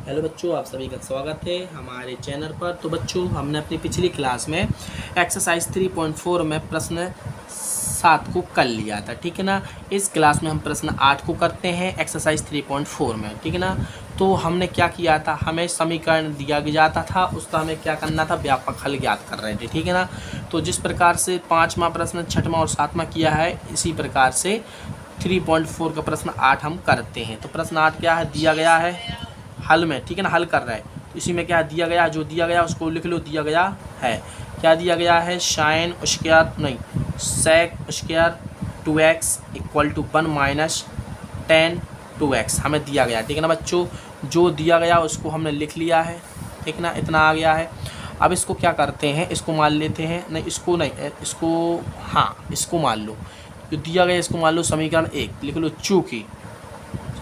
Hello बच्चों, आप सभी का स्वागत है हमारे चैनल पर। तो बच्चों, हमने अपनी पिछली क्लास में एक्सरसाइज 3.4 में प्रश्न 7 को कर लिया था, ठीक है ना। इस क्लास में हम प्रश्न 8 को करते हैं एक्सरसाइज 3.4 में, ठीक है ना। तो हमने क्या किया था, हमें समीकरण दिया जाता था, उसका हमें क्या करना था, व्यापक हल ज्ञात कर रहे थे, ठीक है ना। तो जिस प्रकार से 5वां प्रश्न, 6वां और 7वां किया है, इसी प्रकार से 3.4 का प्रश्न 8 हम करते हैं। तो प्रश्न 8 क्या है, दिया गया है हल में, ठीक है ना, हल कर रहा है। तो इसी में क्या दिया गया, जो दिया गया उसको लिख लो। दिया गया है, क्या दिया गया है, साइन स्क्वायर नहीं sec square 2x equal to 1 minus tan 2x हमें दिया गया, ठीक है ना बच्चों। जो दिया गया उसको हमने लिख लिया है, ठीक ना, इतना आ गया है। अब इसको क्या करते हैं, इसको मान लेते हैं, नहीं इसको नहीं, इसको हाँ इसको मान लो, जो दिया गया इसको मान लो समीकरण 1 लिख लो।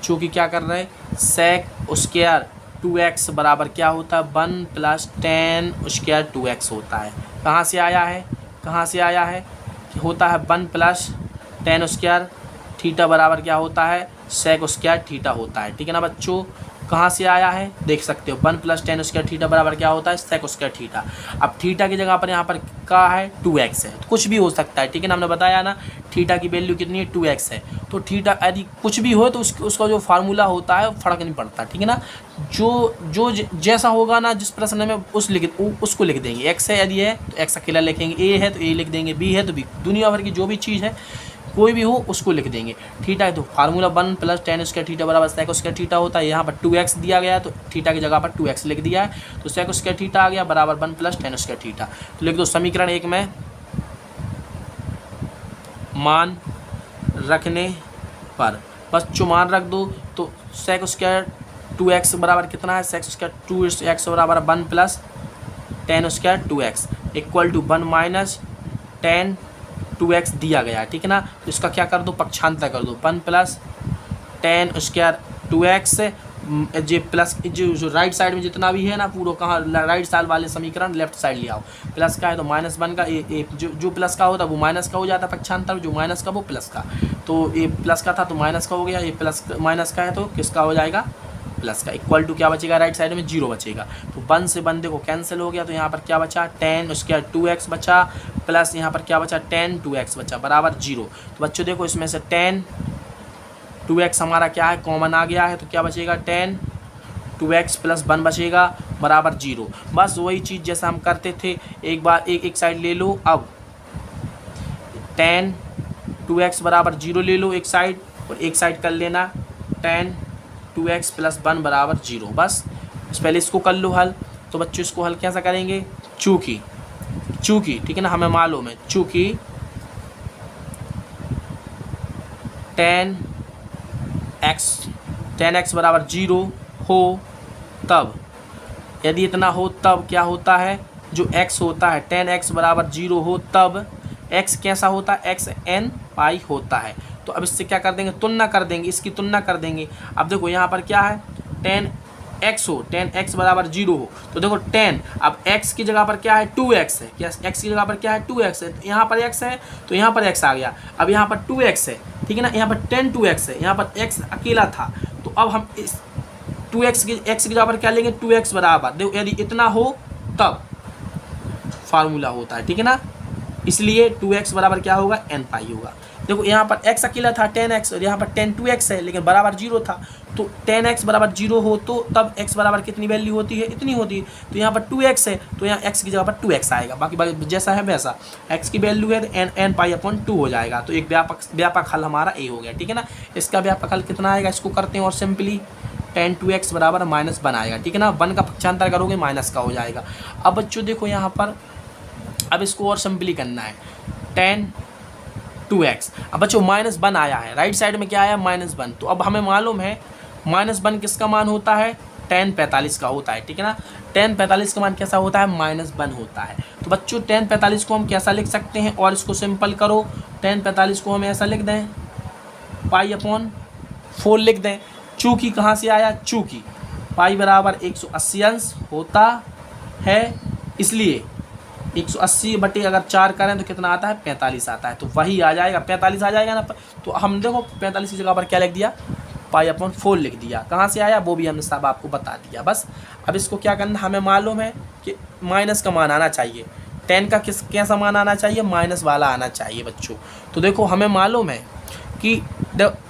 चूँकि क्या कर रहे हैं, सेक स्क्वायर 2x बराबर क्या होता है, 1 प्लस टेन स्क्वायर 2x होता है। कहाँ से आया है, होता है 1 प्लस टेन स्क्वायर थीटा बराबर क्या होता है, सेक स्क्वायर थीटा होता है, ठीक है ना बच्चों। कहाँ से आया है देख सकते हो, 1 प्लस टेन स्क्वायर थीटा बराबर क्या होता है, सेक स्क्वायर थीटा। अब थीटा की जगह पर यहाँ पर क्या है, 2x है, तो कुछ भी हो सकता है, ठीक है ना। हमने बताया ना थीटा की वैल्यू कितनी है, 2x है। तो थीटा यदि कुछ भी हो तो उसका जो फार्मूला होता है फर्क नहीं पड़ता, ठीक है ना। जो जैसा होगा ना जिस प्रश्न में उसको लिख देंगे। एक्स है यदि है तो एक्स अकेला लिखेंगे, ए है तो ए लिख देंगे, बी है तो बी। दुनिया भर की जो भी चीज़ है कोई भी हो उसको लिख देंगे। थीटा है तो formula 1 plus tan square theta बराबर सेक स्क्वायर थीटा होता है। यहाँ पर 2x दिया गया है तो थीटा की जगह पर 2x लिख दिया है, तो सेक स्क्वायर थीटा आ गया बराबर 1 प्लस टेन स्क्वायर थीटा। तो लिख दो समीकरण 1 में मान रखने पर, बस जो मान रख दो तो सेक स्क्वायर 2x बराबर कितना है, सेक स्क्वायर 2x बराबर 1 plus tan square 2x equal to 1 minus tan 2x दिया गया है, ठीक है ना। तो इसका क्या कर दो, पक्षांतर कर दो, 1 प्लस टेन स्क्वायर 2x जो प्लस जो राइट साइड में जितना भी है ना पूरा, कहाँ राइट साइड वाले समीकरण लेफ्ट साइड ले आओ। प्लस का है तो माइनस 1 का, जो प्लस का होता है वो माइनस का हो जाता है पक्षांतर, जो माइनस का वो प्लस का। तो ये प्लस का था तो माइनस का हो गया, ये प्लस माइनस का है तो किसका हो जाएगा, प्लस का। इक्वल टू क्या बचेगा, राइट साइड में 0 बचेगा। तो 1 से 1 देखो कैंसिल हो गया, तो यहाँ पर क्या बचा, टेन स्क्वायर 2x बचा, प्लस यहाँ पर क्या बचा, टेन 2x बचा बराबर 0। तो बच्चों देखो इसमें से टेन 2x हमारा क्या है, कॉमन आ गया है, तो क्या बचेगा, टेन 2x प्लस 1 बचेगा बराबर 0। बस वही चीज़ जैसा हम करते थे, एक बार एक साइड ले लो। अब टेन 2x बराबर 0 ले लो एक साइड, और एक साइड कर लेना टेन 2x प्लस 1 बराबर 0। बस पहले इसको कर लो हल। तो बच्चों इसको हल कैसा करेंगे, चूँकि ठीक है ना, हमें मालूम है चूँकि टेन एक्स बराबर 0 हो, तब यदि इतना हो तब क्या होता है, जो x होता है टेन एक्स बराबर 0 हो तब x कैसा होता है, x n पाई होता है। तो अब इससे क्या कर देंगे, तुलना कर देंगे, इसकी तुलना कर देंगे। अब देखो यहाँ पर क्या है, टेन एक्स हो, टेन एक्स बराबर 0 हो, तो देखो टेन, अब x की जगह पर क्या है, 2x है, क्या x की जगह पर क्या है, 2x है, तो यहाँ पर x है तो यहाँ पर x आ गया। अब यहाँ पर 2x है, ठीक है ना, यहाँ पर टेन 2x है, यहाँ पर x अकेला था, तो अब हम इस 2x की x की जगह पर क्या लेंगे, 2x बराबर, देखो यदि इतना हो तब फार्मूला होता है, ठीक है ना। इसलिए 2x बराबर क्या होगा, n पाई होगा। देखो यहाँ पर x अकेला था 10x, और यहाँ पर 2x है लेकिन बराबर 0 था, तो 10x बराबर 0 हो तो तब x बराबर कितनी वैल्यू होती है, इतनी होती है। तो यहाँ पर 2x है तो यहाँ x की जगह पर 2x आएगा, बाकी जैसा है वैसा। x की वैल्यू है तो n पाई अपॉन 2 हो जाएगा। तो एक व्यापक हल हमारा a हो गया, ठीक है ना। इसका व्यापक हल कितना आएगा, इसको करते हैं और सिंपली टेन 2x बराबर -1 आएगा, ठीक है ना। 1 का पक्षांतर करोगे माइनस का हो जाएगा। अब बच्चों देखो यहाँ पर, अब इसको और सिंपली करना है, टेन 2x। अब बच्चों -1 आया है, राइट साइड में क्या आया, -1। तो अब हमें मालूम है -1 किसका मान होता है, टेन 45 का होता है, ठीक है ना। टेन 45 का मान कैसा होता है, -1 होता है। तो बच्चों टेन 45 को हम कैसा लिख सकते हैं, और इसको सिंपल करो, टेन 45 को हम ऐसा लिख दें, पाई अपॉन 4 लिख दें। चूँकि कहाँ से आया, चूँकि पाई बराबर 180 अंश होता है, इसलिए 180 बटे अगर 4 करें तो कितना आता है, 45 आता है। तो वही आ जाएगा, 45 आ जाएगा ना। तो हम देखो 45 की जगह पर क्या लिख दिया, पाई अपॉन 4 लिख दिया। कहाँ से आया वो भी हमने सब आपको बता दिया। बस अब इसको क्या करना, हमें मालूम है कि माइनस का मान आना चाहिए, 10 का कैसा मान आना चाहिए, माइनस वाला आना चाहिए बच्चों। तो देखो हमें मालूम है कि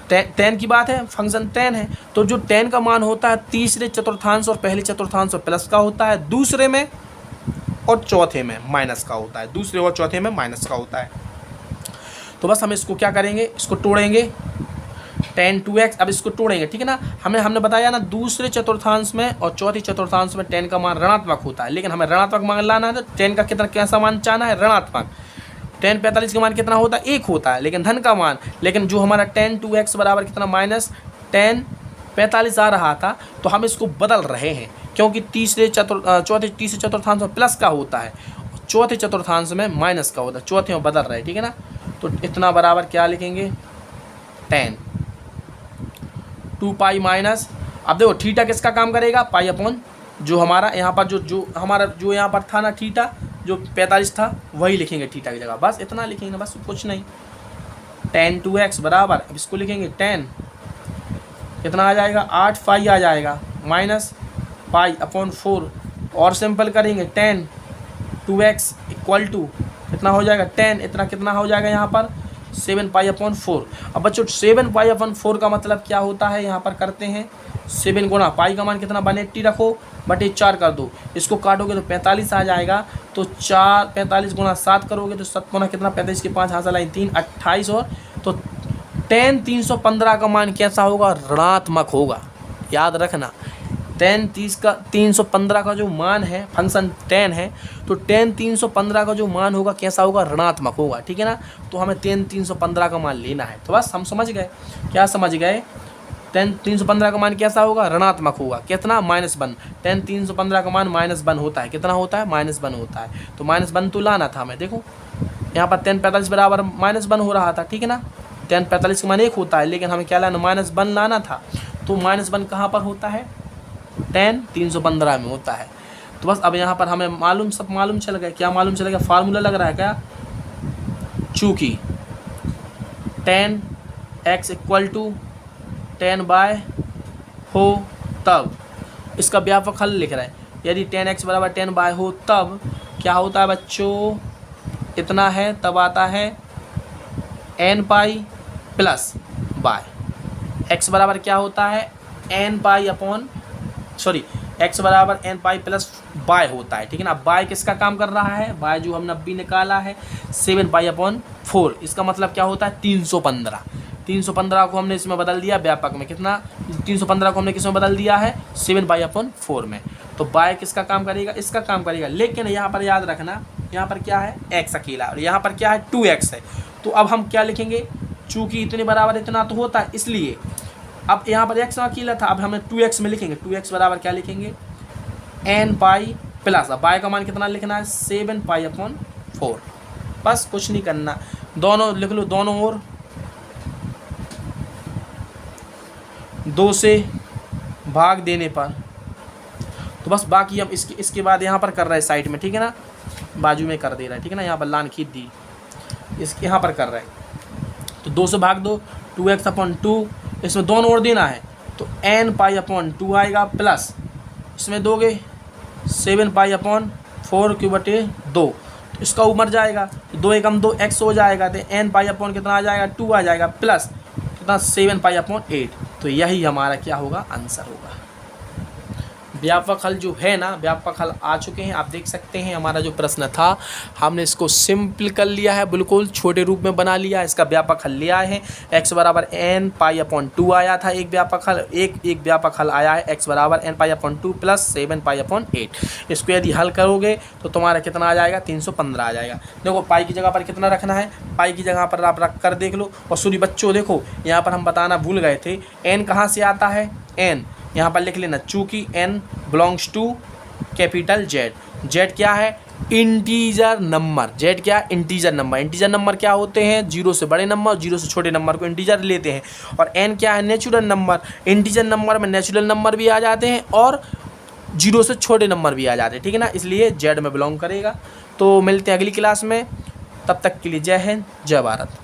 10 की बात है, फंक्शन 10 है, तो जो 10 का मान होता है तीसरे चतुर्थांश और पहले चतुर्थांश में प्लस का होता है, दूसरे में और चौथे में माइनस का होता है, दूसरे और चौथे में माइनस का होता है। तो बस हम इसको क्या करेंगे, इसको तोड़ेंगे 10 2x। अब इसको तोड़ेंगे, ठीक है ना। हमने बताया ना दूसरे चतुर्थांश में और चौथे चतुर्थांश में 10 का मान ऋणात्मक होता है, लेकिन हमें ऋणात्मक मान लाना है तो 10 का कितना कैसा मान चाहना है, ऋणात्मक। 10 45 का मान कितना होता है, 1 होता है, लेकिन धन का मान, लेकिन जो हमारा 10 2x बराबर कितना माइनस 10 45 आ रहा था, तो हम इसको बदल रहे हैं क्योंकि तीसरे चतुर्थांश में प्लस का होता है, चौथे चतुर्थांश में माइनस का होता है, चौथे में बदल रहे हैं, ठीक है ना। तो इतना बराबर क्या लिखेंगे 10 2 पाई माइनस, अब देखो थीटा किसका काम करेगा, पाई अपॉन जो हमारा यहाँ पर जो यहाँ पर था ना थीटा, जो 45 था वही लिखेंगे थीटा की जगह, बस इतना लिखेंगे, बस कुछ नहीं। 10 2x बराबर, अब इसको लिखेंगे 10 कितना आ जाएगा 8 पाई आ जाएगा माइनस पाई अपॉन 4, और सिंपल करेंगे 10 2x इक्वल टू कितना हो जाएगा 10, इतना कितना हो जाएगा यहाँ पर 7 पाई अपॉन 4। अब बच्चों 7 पाई अपॉन 4 का मतलब क्या होता है, यहाँ पर करते हैं 7 गुणा पाई का मान कितना 180 रखो बटे 4 कर दो, इसको काटोगे तो 45 आ जाएगा, तो 45 गुणा 7 करोगे तो 7 गुणा कितना 45 के 5 हासिल आई 3 28, और तो 10 315 का मान कैसा होगा, ऋणात्मक होगा। याद रखना 315 का जो मान है, फंक्शन 10 है, तो 315 का जो मान होगा कैसा होगा, ऋणात्मक होगा, ठीक है ना। तो हमें 315 का मान लेना है, तो बस हम समझ गए, क्या समझ गए, 315 का मान कैसा होगा, ऋणात्मक होगा, कितना -1। 315 का मान -1 होता है, कितना होता है -1 होता है, तो -1 तो लाना था हमें। देखो यहाँ पर 10 45 बराबर -1 हो रहा था, ठीक है ना। 10 45 का मान 1 होता है, लेकिन हमें क्या लाना, -1 लाना था, तो -1 कहाँ पर होता है, 10 315 में होता है। तो बस अब यहाँ पर हमें सब मालूम चल गया, क्या मालूम चल गया, फार्मूला लग रहा है क्या, चूँकि 10x इक्वल टू 10 हो तब इसका व्यापक हल लिख रहा है, यदि 10x बराबर 10 हो तब क्या होता है बच्चों, इतना है, तब आता है n pi plus by, x बराबर क्या होता है n पाई अपॉन x बराबर n पाई प्लस बाय होता है, ठीक है ना। बाय किसका काम कर रहा है, बाय जो हमने अभी निकाला है 7 पाई अपॉन 4, इसका मतलब क्या होता है 315 को हमने इसमें बदल दिया व्यापक में, कितना 315 को हमने किस में बदल दिया है 7 पाई अपॉन 4 में। तो बाय किसका काम करेगा, इसका काम करेगा, लेकिन यहाँ पर याद रखना यहाँ पर क्या है x अकेला और यहाँ पर क्या है 2x है। तो अब हम क्या लिखेंगे, चूँकि इतने बराबर इतना तो होता है, इसलिए अब यहाँ पर x अकेला था, अब हमें 2x में लिखेंगे, 2x बराबर क्या लिखेंगे n पाई प्लस, अब बाय का मान कितना लिखना है 7 पाई अपॉन 4, बस कुछ नहीं करना, दोनों लिख लो, दोनों ओर 2 से भाग देने पर, तो बस बाकी हम इसके बाद यहाँ पर कर रहे हैं साइड में, ठीक है ना, बाजू में कर दे रहा है, ठीक है ना, यहाँ पर लान खींच दी, इसके यहाँ पर कर रहे हैं, तो 2 से भाग दो 2x अपॉन 2, इसमें दोनों ओर देना है, तो n पाई अपॉन 2 आएगा प्लस इसमें दोगे 7 पाई अपॉन 4 क्यू बटे 2, तो इसका ऊपर जाएगा 2 एकम 2 x हो जाएगा, तो n पाई अपॉन कितना आ जाएगा 2 आ जाएगा प्लस कितना 7 पाई अपॉन 8, तो यही हमारा क्या होगा आंसर होगा। व्यापक हल जो है ना, व्यापक हल आ चुके हैं, आप देख सकते हैं हमारा जो प्रश्न था हमने इसको सिंपल कर लिया है, बिल्कुल छोटे रूप में बना लिया, इसका व्यापक हल ले आए हैं। x बराबर n पाई अपॉन 2 आया था एक व्यापक हल, एक व्यापक हल आया है x बराबर n pi upon 2 plus 7 pi upon 8। इसको यदि हल करोगे तो तुम्हारा कितना आ जाएगा 315 आ जाएगा। देखो पाई की जगह पर कितना रखना है, पाई की जगह पर आप रख कर देख लो। और सॉरी बच्चों देखो यहाँ पर हम बताना भूल गए थे, n कहाँ से आता है, n यहाँ पर लिख लेना, चूँकि n belongs to capital Z, Z क्या है इंटीजर नंबर, Z क्या है इंटीजर नंबर। इंटीजर नंबर क्या होते हैं, 0 से बड़े नंबर, 0 से छोटे नंबर को इंटीजर लेते हैं। और n क्या है नेचुरल नंबर, इंटीजर नंबर में नेचुरल नंबर भी आ जाते हैं और 0 से छोटे नंबर भी आ जाते हैं, ठीक है ना, इसलिए Z में बिलोंग करेगा। तो मिलते हैं अगली क्लास में, तब तक के लिए जय हिंद जय भारत।